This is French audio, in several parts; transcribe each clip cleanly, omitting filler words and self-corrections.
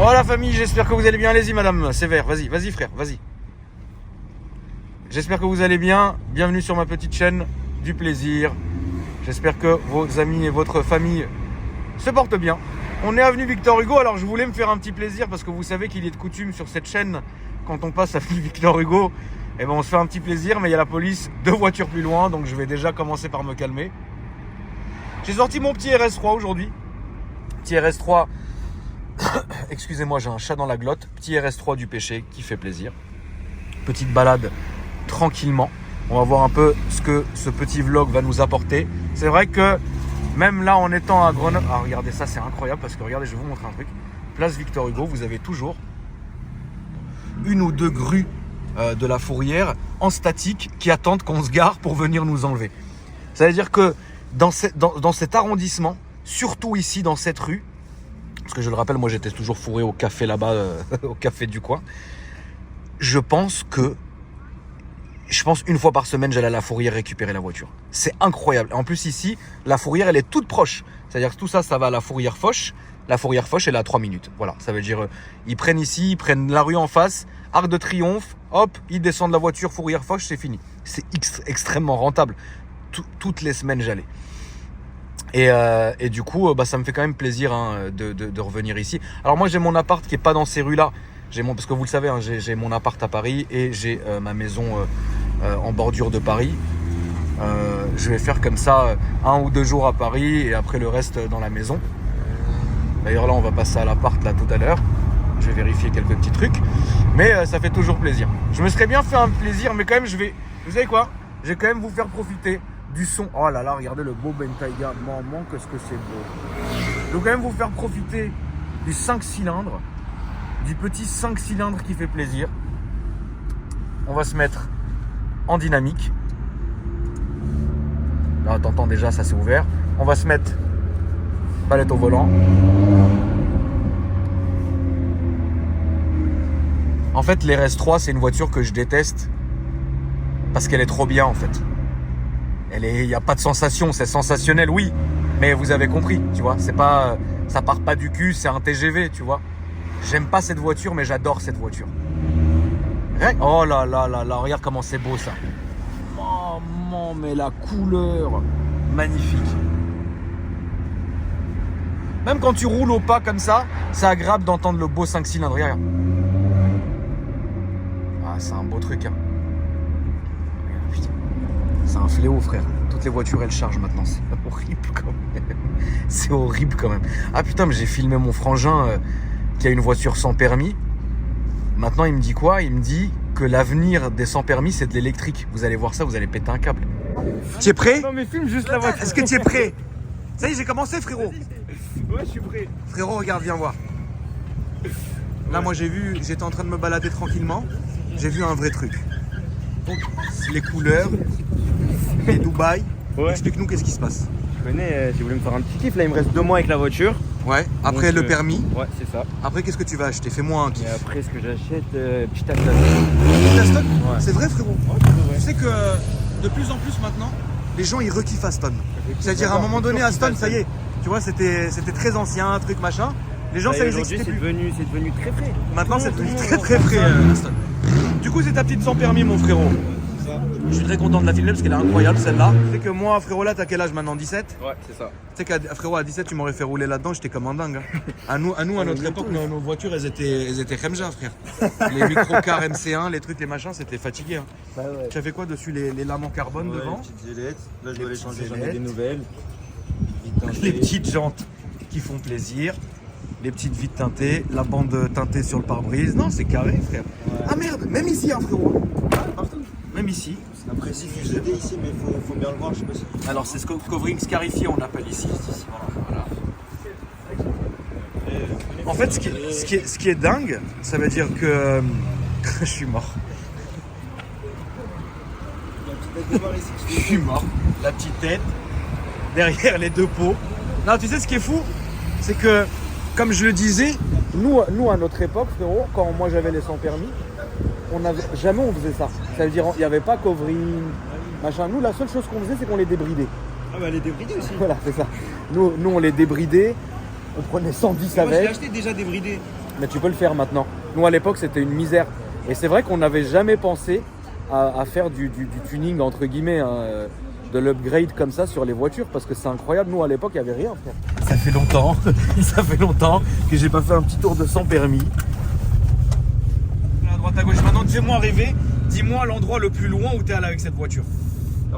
Oh la famille, j'espère que vous allez bien. Allez-y madame, sévère, vas-y frère, vas-y. J'espère que vous allez bien. Bienvenue sur ma petite chaîne du plaisir. J'espère que vos amis et votre famille se portent bien. On est avenue Victor Hugo, alors je voulais me faire un petit plaisir parce que vous savez qu'il est de coutume sur cette chaîne, quand on passe avenue Victor Hugo, eh ben on se fait un petit plaisir, mais il y a la police 2 voitures plus loin, donc je vais déjà commencer par me calmer. J'ai sorti mon petit RS3 aujourd'hui. Petit RS3, excusez-moi, j'ai un chat dans la glotte. Petit RS3 du péché qui fait plaisir. Petite balade tranquillement. On va voir un peu ce que ce petit vlog va nous apporter. C'est vrai que même là en étant à Grenoble, ah regardez ça, c'est incroyable parce que regardez, je vais vous montrer un truc. Place Victor Hugo, vous avez toujours 1 ou 2 grues de la fourrière en statique qui attendent qu'on se gare pour venir nous enlever. Ça veut dire que dans cet arrondissement, surtout ici dans cette rue, parce que je le rappelle, moi j'étais toujours fourré au café là-bas, au café du coin, je pense 1 fois par semaine j'allais à la fourrière récupérer la voiture. C'est incroyable. En plus ici, la fourrière elle est toute proche. C'est-à-dire que tout ça, ça va à la fourrière Foch. La fourrière Foch elle est à 3 minutes. Voilà, ça veut dire ils prennent ici, ils prennent la rue en face, Arc de Triomphe, hop, ils descendent la voiture, fourrière Foch, c'est fini. C'est extrêmement rentable. Toutes les semaines j'allais. Et du coup, ça me fait quand même plaisir de revenir ici. Alors moi j'ai mon appart qui est pas dans ces rues-là. Parce que vous le savez, j'ai mon appart à Paris et j'ai ma maison en bordure de Paris. Je vais faire comme ça 1 ou 2 jours à Paris et après le reste dans la maison. D'ailleurs là on va passer à l'appart là tout à l'heure. Je vais vérifier quelques petits trucs. Mais ça fait toujours plaisir. Je me serais bien fait un plaisir, mais quand même vous savez quoi? Je vais quand même vous faire profiter du son. Oh là là, regardez le beau Bentayga. Maman, qu'est-ce que c'est beau. Je vais quand même vous faire profiter du 5 cylindres. Du petit 5 cylindres qui fait plaisir. On va se mettre en dynamique. Là, t'entends déjà, ça s'est ouvert. On va se mettre palette au volant. En fait, l'RS3, c'est une voiture que je déteste parce qu'elle est trop bien en fait. Il n'y a pas de sensation, c'est sensationnel, oui, mais vous avez compris, tu vois. C'est pas, ça part pas du cul, c'est un TGV, tu vois. J'aime pas cette voiture, mais j'adore cette voiture. Oh là là là là, regarde comment c'est beau ça. Maman, mais la couleur, magnifique. Même quand tu roules au pas comme ça, c'est agréable d'entendre le beau 5 cylindres. Regarde. Ah, c'est un beau truc, hein. Putain. C'est un fléau, frère. Toutes les voitures, elles chargent maintenant. C'est horrible quand même. C'est horrible quand même. Ah putain, mais j'ai filmé mon frangin qui a une voiture sans permis. Maintenant, il me dit quoi? Il me dit que l'avenir des sans permis, c'est de l'électrique. Vous allez voir ça, vous allez péter un câble. Tu es prêt? Non mais filme juste la voiture. Est-ce que tu es prêt? Ça y est, j'ai commencé, frérot. Ouais, je suis prêt. Frérot, regarde, viens voir. Là, moi, j'étais en train de me balader tranquillement. J'ai vu un vrai truc. Donc, les couleurs, les Dubaï. Ouais. Explique-nous qu'est-ce qui se passe. Je connais, j'ai voulu me faire un petit kiff. Là, il me reste 2 mois avec la voiture. Ouais, après Donc, le permis. Ouais, c'est ça. Après, qu'est-ce que tu vas acheter? Fais-moi un kiff. Et après, ce que j'achète, petit Aston. Petit Aston? Ouais. C'est vrai, frérot. Ouais, c'est vrai. Tu sais que de plus en plus maintenant, les gens ils rekiffent Aston. C'est-à-dire à un moment donné, Aston, ça y est. Tu vois, c'était très ancien, truc machin. Les gens, ça les aujourd'hui, excitait plus. c'est devenu très frais. Maintenant, c'est Tout le devenu monde très très frais, Aston. Du coup, c'est ta petite sans permis, mon frérot. Je suis très content de la filmer parce qu'elle est incroyable celle-là. Tu sais que moi, frérot, là, t'as quel âge maintenant? 17? Ouais, c'est ça. Tu sais qu'à frérot, à 17, tu m'aurais fait rouler là-dedans, j'étais comme un dingue. Hein. À nous, à notre époque, nos voitures, elles étaient Remja, frère. Les microcars MC1, les trucs, les machins, c'était fatigué. Hein. Bah ouais. Tu as fait quoi dessus? Les lames en carbone devant? Les petites ailettes. Là, je dois les changer, j'en ai ailettes. des nouvelles. Les petites jantes qui font plaisir. Les petites vitres teintées, la bande teintée sur le pare-brise. Non, c'est carré, frère. Ouais. Ah merde, même ici, hein, frérot. Partout. Même ici. Après, c'est fusionné ici, mais faut bien le voir, je sais pas si. Alors, c'est ce covering scarifié, on appelle ici. Voilà. En fait, ce qui est dingue, ça veut dire que je suis mort. Je suis mort. La petite tête derrière les 2 pots. Non, tu sais ce qui est fou, c'est que, comme je le disais, nous à notre époque, frérot, quand moi j'avais les sans permis, jamais on faisait ça. Ça veut dire il n'y avait pas covering, machin. Nous, la seule chose qu'on faisait, c'est qu'on les débridait. Ah bah les débridés aussi. Voilà, c'est ça. Nous on les débridait, on prenait 110 Moi, je l'ai avec. acheté déjà débridé. mais tu peux le faire maintenant. Nous, à l'époque, c'était une misère. Et c'est vrai qu'on n'avait jamais pensé à faire du tuning, entre guillemets, hein, de l'upgrade comme ça sur les voitures, parce que c'est incroyable. Nous, à l'époque, il n'y avait rien, frère. Ça fait longtemps que j'ai pas fait un petit tour de sans permis. À droite, à gauche. Maintenant, fais-moi rêver. Dis-moi l'endroit le plus loin où tu es allé avec cette voiture.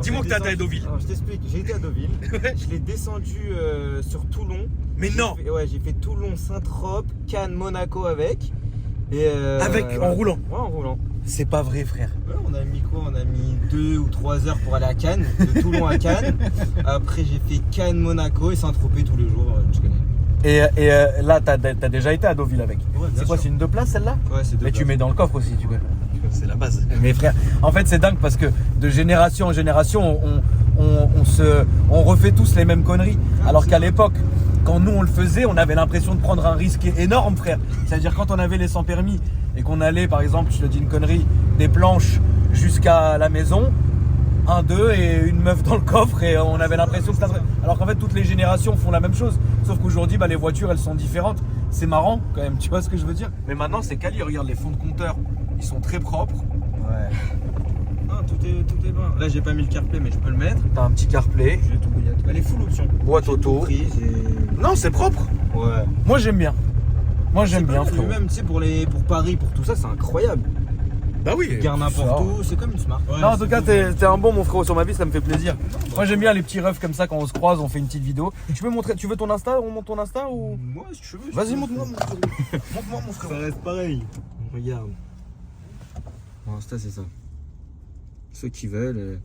Dis-moi que tu es allé à Deauville. Alors, je t'explique, j'ai été à Deauville. Je l'ai descendu sur Toulon. Mais non. J'ai fait Toulon, Saint-Tropez, Cannes, Monaco avec. Et en roulant. Ouais, en roulant. C'est pas vrai, frère. Ouais, on a mis quoi? On a mis 2 ou 3 heures pour aller à Cannes, de Toulon à Cannes. Après, j'ai fait Cannes, Monaco et Saint-Tropez tous les jours. Je connais. Et là, t'as déjà été à Deauville avec. Ouais, c'est quoi? sûr. C'est une 2 places celle-là? Ouais, c'est 2 Mais tu mets dans le coffre aussi, tu vois. C'est la base. Mais frère, en fait, c'est dingue parce que de génération en génération, on refait tous les mêmes conneries. Alors qu'à l'époque, quand nous on le faisait, on avait l'impression de prendre un risque énorme, frère. C'est-à-dire quand on avait les sans permis et qu'on allait, par exemple, je te dis une connerie, des planches jusqu'à la maison, 1, 2 et une meuf dans le coffre, et on avait l'impression que c'était... Alors qu'en fait, toutes les générations font la même chose. Sauf qu'aujourd'hui, les voitures, elles sont différentes. C'est marrant quand même, tu vois ce que je veux dire? Mais maintenant, c'est quali. Regarde, les fonds de compteur, ils sont très propres. Ouais. Non, tout est bon. Là, j'ai pas mis le CarPlay, mais je peux le mettre. T'as un petit CarPlay. J'ai tout. Elle est full option. Boîte auto. Non, c'est propre. Ouais. Moi, j'aime bien. Frérot. Même, tu sais, pour Paris, pour tout ça, c'est incroyable. Bah oui. Tu gardes n'importe où, c'est comme une Smart. Ouais, non, en tout cas, t'es un bon, mon frérot, sur ma vie, ça me fait plaisir. Moi, j'aime bien les petits refs comme ça quand on se croise, on fait une petite vidéo. Tu peux montrer, tu veux ton Insta? On monte ton Insta ou? Moi, si tu veux. Vas-y, montre-moi, montre-moi, mon frérot. Ça reste pareil. Regarde. Mon Insta, c'est ça. Ceux qui veulent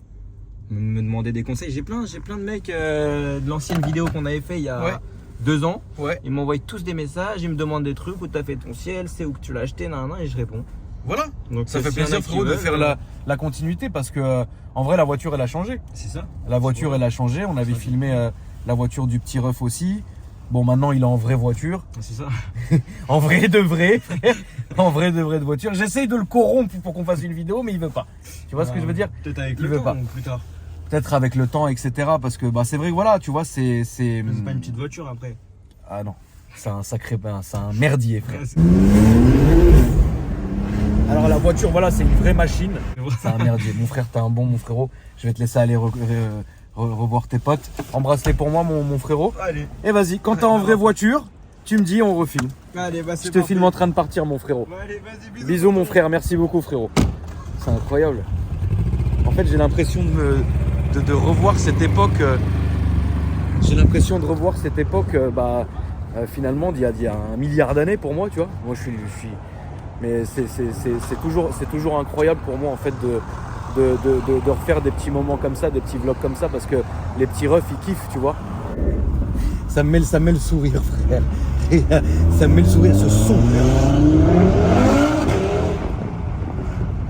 me demander des conseils. J'ai plein de mecs de l'ancienne vidéo qu'on avait fait il y a 2 ans. Ouais. Ils m'envoient tous des messages, ils me demandent des trucs, où t'as fait ton ciel, c'est où que tu l'as acheté, et je réponds. Voilà. Donc ça fait plaisir, frérot, de faire la continuité parce que en vrai, la voiture, elle a changé. C'est ça. La voiture, elle a changé. On avait filmé la voiture du petit ref aussi. Bon, maintenant, il est en vraie voiture. C'est ça. En vrai de vrai, frère. En vrai de voiture. J'essaye de le corrompre pour qu'on fasse une vidéo, mais il veut pas. Tu vois ce que je veux dire? Peut-être avec il le veut temps pas. ou plus tard. Peut-être avec le temps, etc. Parce que c'est vrai que voilà, tu vois, c'est. C'est pas une petite voiture après. Ah non. C'est un sacré bain, c'est un merdier, frère. Alors la voiture, voilà, c'est une vraie machine. C'est un merdier. Mon frère, t'es un bon, mon frérot. Je vais te laisser aller revoir tes potes. Embrasse-les pour moi, mon frérot. Allez. Et vas-y, quand t'es en vraie voiture, tu me dis, on refilme. Allez, bah, je te filme en train de partir, mon frérot. Bah, allez, vas-y, bisous, mon frère. Merci beaucoup, frérot. C'est incroyable. En fait, j'ai l'impression de revoir cette époque. J'ai l'impression de revoir cette époque, finalement, d'il y a 1 milliard d'années pour moi, tu vois. Moi, je suis... Mais c'est toujours incroyable pour moi, en fait, de refaire des petits moments comme ça, des petits vlogs comme ça, parce que les petits refs, ils kiffent, tu vois. Ça me met le sourire, frère. Ça me met le sourire, ce son, frère.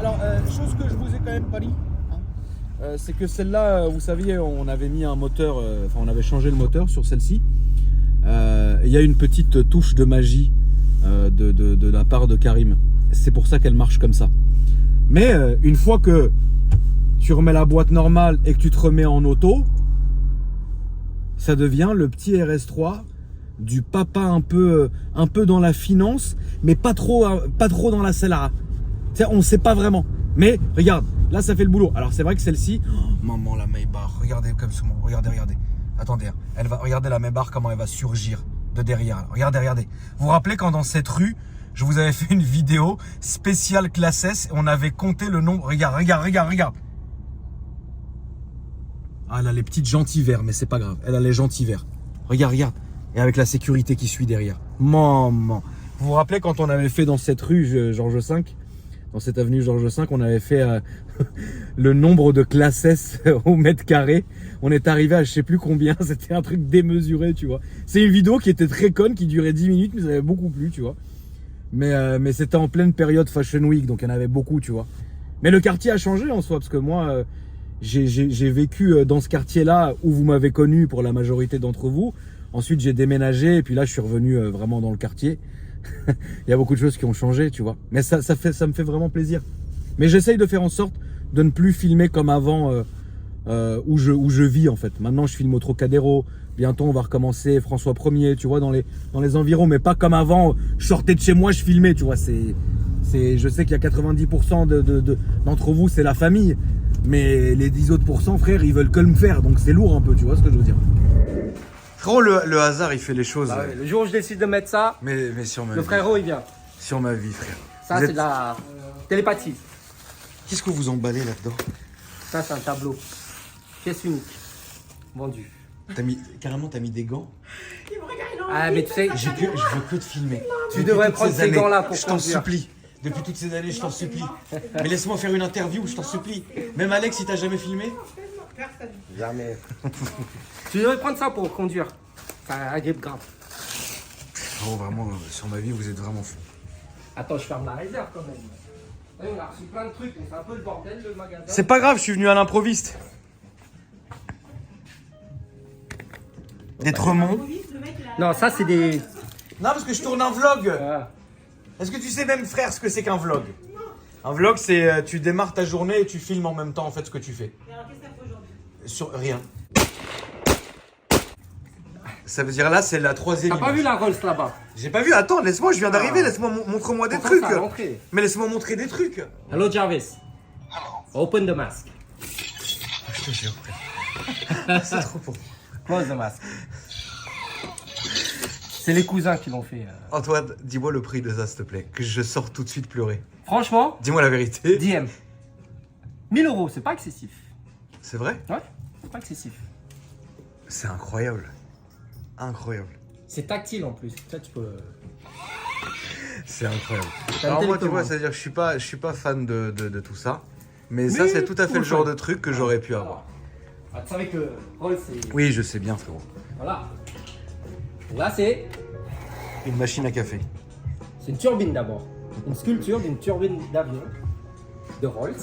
Alors, chose que je vous ai quand même pas dit, c'est que celle-là, vous saviez, on avait mis un moteur, on avait changé le moteur sur celle-ci. Il y a une petite touche de magie de la part de Karim. C'est pour ça qu'elle marche comme ça. Mais une fois que tu remets la boîte normale et que tu te remets en auto, ça devient le petit RS3 du papa un peu dans la finance, mais pas trop dans la Cellera. On ne sait pas vraiment. Mais regarde, là ça fait le boulot. Alors c'est vrai que celle-ci, oh, maman, la Maybach, regardez comme ça, regardez. Attendez, regardez la Maybach, comment elle va surgir de derrière. Regardez. Vous vous rappelez quand dans cette rue, je vous avais fait une vidéo spéciale classe S et on avait compté le nombre. Regarde. Ah, elle a les petites jantilles verts, mais c'est pas grave. Elle a les jantilles verts. Regarde. Et avec la sécurité qui suit derrière. Maman. Vous vous rappelez quand on avait fait dans cette rue Georges V, dans cette avenue Georges V, on avait fait le nombre de classes S au mètre carré. On est arrivé à je sais plus combien. C'était un truc démesuré, tu vois. C'est une vidéo qui était très conne, qui durait 10 minutes, mais ça avait beaucoup plu, tu vois. Mais c'était en pleine période Fashion Week, donc il y en avait beaucoup, tu vois. Mais le quartier a changé en soi, parce que moi, j'ai vécu dans ce quartier-là où vous m'avez connu pour la majorité d'entre vous. Ensuite, j'ai déménagé, et puis là, je suis revenu vraiment dans le quartier. Il y a beaucoup de choses qui ont changé, tu vois. Mais ça me fait vraiment plaisir. Mais j'essaye de faire en sorte de ne plus filmer comme avant où je vis, en fait. Maintenant, je filme au Trocadéro, Bientôt, on va recommencer François 1er, tu vois, dans les environs, mais pas comme avant. Je sortais de chez moi, je filmais, tu vois. Je sais qu'il y a 90% d'entre vous, c'est la famille. Mais les 10 autres pourcents, frère, ils veulent que me faire. Donc c'est lourd un peu, tu vois ce que je veux dire. Frérot, le hasard, il fait les choses. Bah ouais, le jour où je décide de mettre ça, Mais sur ma le vie. frérot, il vient. Sur ma vie, frère. Ça, Vous c'est êtes- de la télépathie. Qu'est-ce que vous emballez là-dedans? Ça, c'est un tableau. Pièce unique. Vendu. Carrément, t'as mis des gants. Ah, mais tu sais, Je veux que te filmer. Tu devrais prendre ces gants-là pour Je t'en conduire. supplie. Depuis toutes ces années, je t'en supplie. Mais laisse-moi faire une interview, je t'en supplie. Même Alex, il t'a jamais filmé? jamais. Tu devrais prendre ça pour conduire. Ça agrippe grave. Oh, vraiment, sur ma vie, vous êtes vraiment fou. Attends, je ferme la réserve quand même. Ouais, on a reçu plein de trucs, mais c'est un peu le bordel le magasin. C'est pas grave, je suis venu à l'improviste. Des Tremont. Non, ça, c'est des. Non, parce que je tourne un vlog. Ah. Est-ce que tu sais même, frère, ce que c'est qu'un vlog? Un vlog, c'est tu démarres ta journée et tu filmes en même temps, en fait, ce que tu fais. Et alors, qu'est-ce que t'as fait aujourd'hui? Sur rien. Ça veut dire là, c'est la troisième T'as pas image. vu la Rolls là-bas? J'ai pas vu, attends, laisse-moi, je viens d'arriver, Ah. laisse-moi, montre-moi des Pourquoi trucs. ça a rentré? Mais laisse-moi montrer des trucs. Hello Jarvis. Open the mask. Je te jure, frère. C'est trop pour. Close the mask. C'est les cousins qui l'ont fait. Antoine, dis-moi le prix de ça, s'il te plaît, que je sors tout de suite pleurer. Franchement, Dis-moi la vérité. DM. 1000 €, c'est pas excessif. C'est vrai? Ouais, c'est pas excessif. C'est incroyable. Incroyable. C'est tactile en plus. Ça, tu peux. C'est incroyable. T'as Alors le moi, tu télécommande. vois, c'est-à-dire que je suis pas fan de tout ça. Mais ça, Mais c'est tout à fait pour le le genre fun. de truc que j'aurais pu avoir. Ah, tu savais que Rolls, c'est. Oui, je sais bien, frérot. Voilà. Là, c'est. Une machine à café. C'est une turbine d'abord. Une sculpture d'une turbine d'avion de Rolls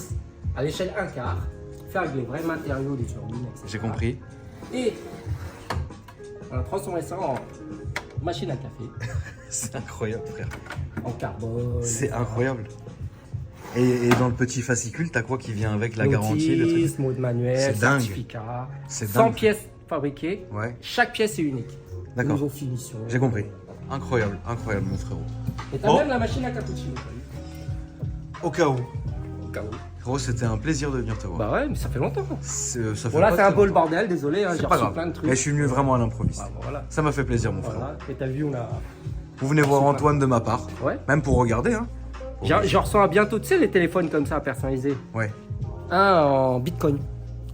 à l'échelle 1/4, fait avec les vrais matériaux des turbines, etc. J'ai compris. Et on a transformé ça en machine à café, C'est incroyable, frère. en carbone. C'est incroyable. Et dans le petit fascicule, t'as quoi qui vient avec la garantie, le truc? Notice, mode manuel, C'est dingue. certificat. C'est 100 dingue. pièces fabriquées. Ouais, Chaque pièce est unique. d'accord. Niveau finition. J'ai compris. Incroyable, incroyable, mon frérot. Et t'as Bon. même la machine à cappuccino. t'as vu Au cas où. Au cas où. Frérot, c'était un plaisir de venir te voir. Bah ouais, mais ça fait longtemps. Ça fait Bon là pas c'est un très peu le longtemps. bordel, désolé, hein, C'est j'ai pas reçu grave. plein de trucs. Mais je suis venu vraiment à l'improviste. Ah, bon, voilà. Ça m'a fait plaisir, mon frère. Voilà. Et t'as vu, on a. Vous venez voir Super. Antoine de ma part. Ouais. Même pour regarder, hein. J'en reçois bientôt, tu sais, les téléphones comme ça personnalisés. Ouais. Un en bitcoin.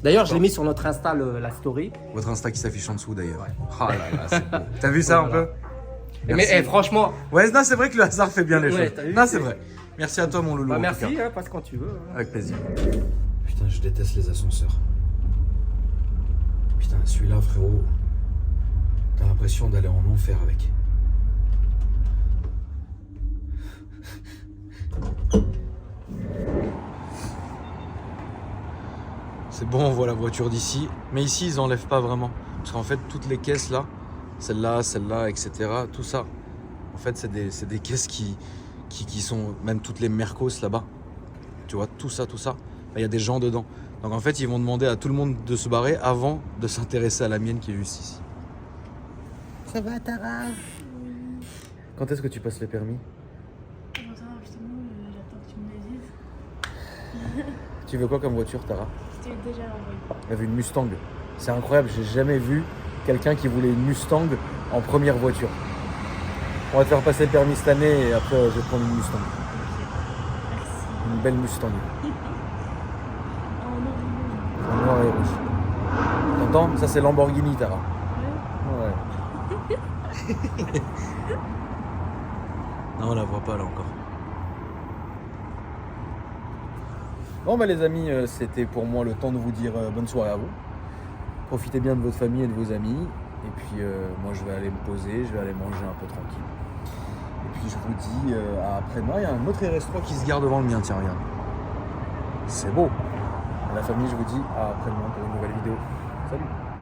D'ailleurs, je l'ai mis sur notre Insta, la story. Votre Insta qui s'affiche en dessous d'ailleurs. Ouais. Ah là là, c'est beau. T'as vu ça un Voilà. peu? Mais Merci. franchement, Ouais, non, c'est vrai que le hasard fait bien les Ouais, choses. t'as vu, Non, c'est- c'est vrai. Merci à toi, mon loulou. bah en tout merci, cas. hein, passe quand tu veux. hein. Avec plaisir. Putain, je déteste les ascenseurs. Putain, celui-là, frérot, t'as l'impression d'aller en enfer avec. C'est bon, on voit la voiture d'ici. Mais ici, ils enlèvent pas vraiment. Parce qu'en fait, toutes les caisses là, celle-là, etc., tout ça, en fait, c'est des caisses qui sont, même toutes les Mercos là-bas. Tu vois, tout ça, il y a des gens dedans. Donc en fait, ils vont demander à tout le monde de se barrer avant de s'intéresser à la mienne qui est juste ici. Ça va, Tara? Quand est-ce que tu passes les permis? Attends, justement, j'attends que tu me le dises. Tu veux quoi comme voiture, Tara? Je t'ai déjà envoyé. Elle avait une Mustang. C'est incroyable, j'ai jamais vu quelqu'un qui voulait une Mustang en première voiture. On va te faire passer le permis cette année et après je vais prendre une Mustang. Merci. Une belle Mustang. Oh non, En noir et rouge. T'entends? Ça c'est Lamborghini, Tara. Ouais. Ouais. Non, on la voit pas là encore. Bon bah les amis, c'était pour moi le temps de vous dire bonne soirée à vous. Profitez bien de votre famille et de vos amis. Et puis moi je vais aller me poser, je vais aller manger un peu tranquille. Et puis je vous dis à après-demain, il y a un autre RS3 qui se garde devant le mien, tiens regarde. C'est beau. À la famille je vous dis à après-demain pour une nouvelle vidéo. Salut.